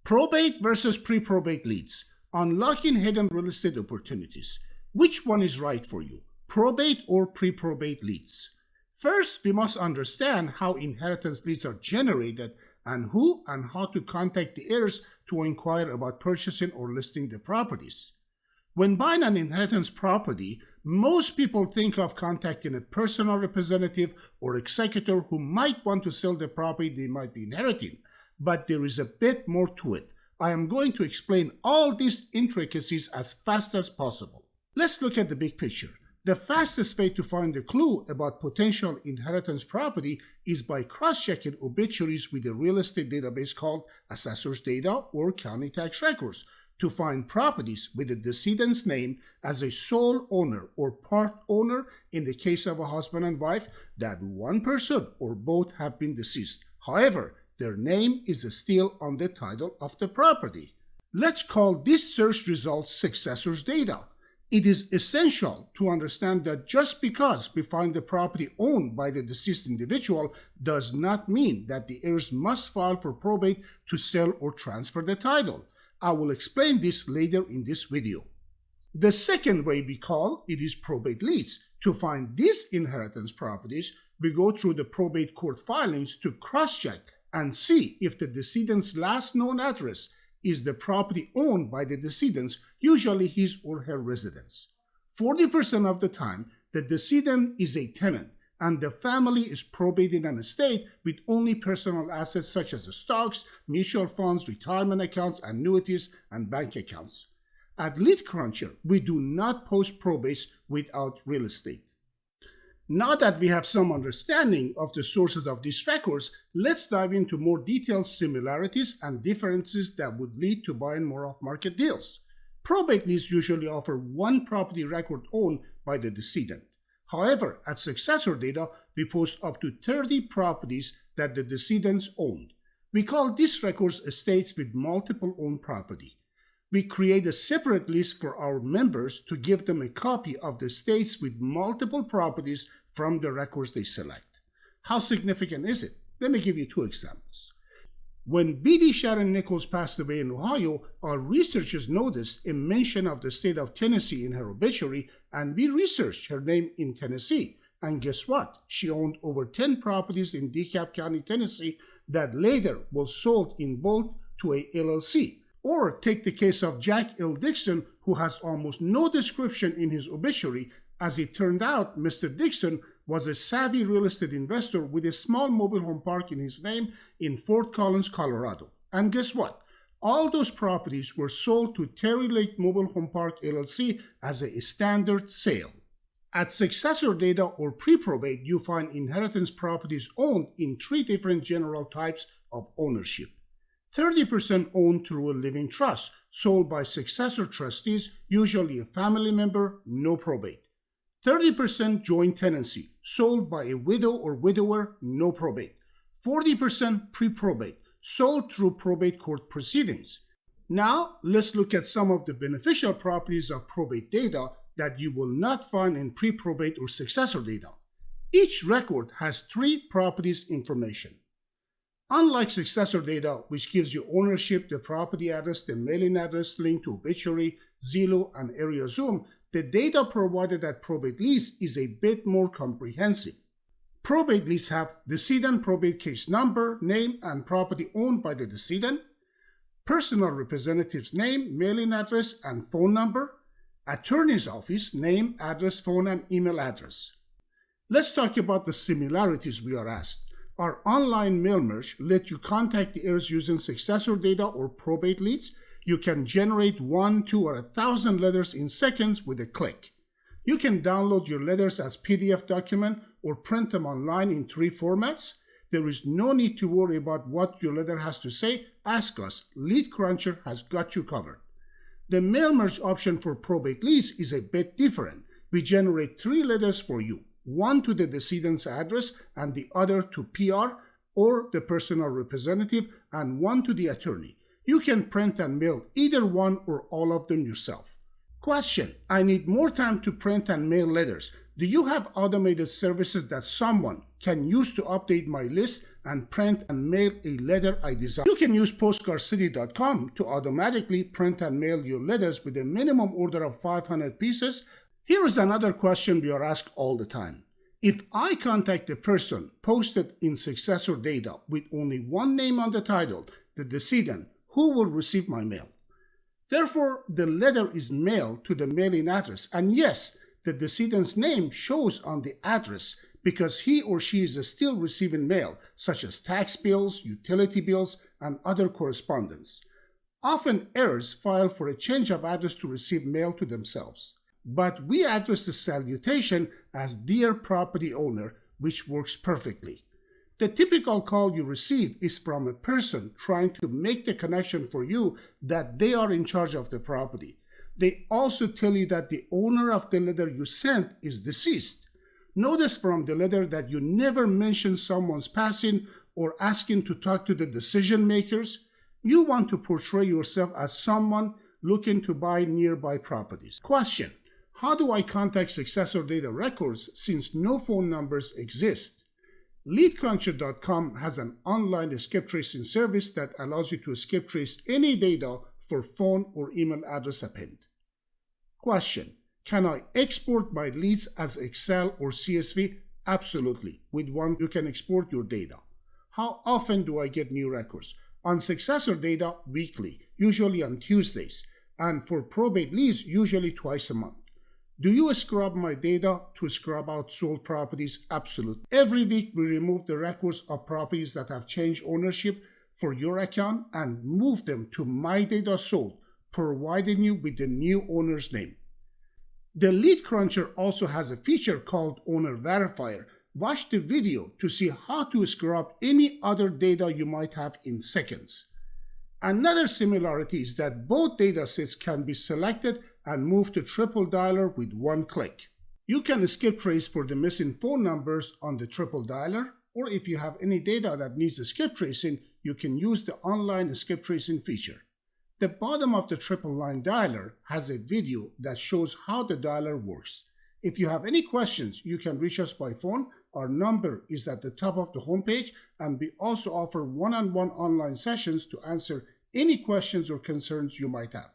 Probate versus pre-probate leads. Unlocking hidden real estate opportunities. Which one is right for you? Probate or pre-probate leads? First, we must understand how inheritance leads are generated and who and how to contact the heirs to inquire about purchasing or listing the properties. When buying an inheritance property, most people think of contacting a personal representative or executor who might want to sell the property they might be inheriting. But there is a bit more to it. I am going to explain all these intricacies as fast as possible. Let's look at the big picture. The fastest way to find a clue about potential inheritance property is by cross-checking obituaries with a real estate database called Successor Data or County Tax Records to find properties with the decedent's name as a sole owner or part owner in the case of a husband and wife that one person or both have been deceased. However, their name is still on the title of the property. Let's call this search result Successor Data. It is essential to understand that just because we find the property owned by the deceased individual does not mean that the heirs must file for probate to sell or transfer the title. I will explain this later in this video. The second way we call it is probate leads. To find these inheritance properties, we go through the probate court filings to cross-check and see if the decedent's last known address is the property owned by the decedent, usually his or her residence. 40% of the time, the decedent is a tenant and the family is probating an estate with only personal assets such as stocks, mutual funds, retirement accounts, annuities, and bank accounts. At LeadCruncher, we do not post probates without real estate. Now that we have some understanding of the sources of these records, let's dive into more detailed similarities and differences that would lead to buying more off-market deals. Probate leads usually offer one property record owned by the decedent. However, at Successor Data, we post up to 30 properties that the decedents owned. We call these records estates with multiple owned property. We create a separate list for our members to give them a copy of the estates with multiple properties from the records they select. How significant is it? Let me give you two examples. When B.D. Sharon Nichols passed away in Ohio, our researchers noticed a mention of the state of Tennessee in her obituary, and we researched her name in Tennessee. And guess what? She owned over 10 properties in DeKalb County, Tennessee that later was sold in bulk to a LLC. Or take the case of Jack L. Dixon, who has almost no description in his obituary. As it turned out, Mr. Dixon was a savvy real estate investor with a small mobile home park in his name in Fort Collins, Colorado. And guess what? All those properties were sold to Terry Lake Mobile Home Park LLC as a standard sale. At Successor Data or Pre-Probate, you find inheritance properties owned in three different general types of ownership. 30% owned through a living trust, sold by successor trustees, usually a family member, no probate. 30% joint tenancy, sold by a widow or widower, no probate. 40% pre-probate, sold through probate court proceedings. Now, let's look at some of the beneficial properties of probate data that you will not find in pre-probate or successor data. Each record has three properties information. Unlike Successor Data, which gives you ownership, the property address, the mailing address, link to obituary, Zillow, and Area Zoom, the data provided at Probate Leads is a bit more comprehensive. Probate Leads have decedent probate case number, name, and property owned by the decedent, personal representative's name, mailing address, and phone number, attorney's office, name, address, phone, and email address. Let's talk about the similarities we are asked. Our online mail merge lets you contact the heirs using Successor Data or Probate Leads. You can generate 1, 2, or 1,000 letters in seconds with a click. You can download your letters as PDF document or print them online in 3 formats. There is no need to worry about what your letter has to say. Ask us. LeadCruncher has got you covered. The mail merge option for Probate Leads is a bit different. We generate 3 letters for you. One to the decedent's address and the other to PR or the personal representative and one to the attorney. You can print and mail either one or all of them yourself. Question: I need more time to print and mail letters. Do you have automated services that someone can use to update my list and print and mail a letter I design. You can use postcardcity.com to automatically print and mail your letters with a minimum order of 500 pieces. Here is another question we are asked all the time. If I contact the person posted in Successor Data with only one name on the title, the decedent, who will receive my mail? Therefore, the letter is mailed to the mailing address, and yes, the decedent's name shows on the address because he or she is still receiving mail, such as tax bills, utility bills, and other correspondence. Often, heirs file for a change of address to receive mail to themselves. But we address the salutation as Dear Property Owner, which works perfectly. The typical call you receive is from a person trying to make the connection for you that they are in charge of the property. They also tell you that the owner of the letter you sent is deceased. Notice from the letter that you never mention someone's passing or asking to talk to the decision makers. You want to portray yourself as someone looking to buy nearby properties. Question: how do I contact Successor Data records since no phone numbers exist? LeadCruncher.com has an online skip tracing service that allows you to skip trace any data for phone or email address append. Question: can I export my leads as Excel or CSV? Absolutely. With one, you can export your data. How often do I get new records? On Successor Data, weekly, usually on Tuesdays, and for probate leads, usually twice a month. Do you scrub my data to scrub out sold properties? Absolutely. Every week, we remove the records of properties that have changed ownership for your account and move them to My Data Sold, providing you with the new owner's name. The Lead Cruncher also has a feature called Owner Verifier. Watch the video to see how to scrub any other data you might have in seconds. Another similarity is that both datasets can be selected and moved to triple dialer with one click. You can skip trace for the missing phone numbers on the triple dialer, or if you have any data that needs a skip tracing, you can use the online skip tracing feature. The bottom of the triple line dialer has a video that shows how the dialer works. If you have any questions, you can reach us by phone. Our number is at the top of the homepage, and we also offer one-on-one online sessions to answer any questions or concerns you might have.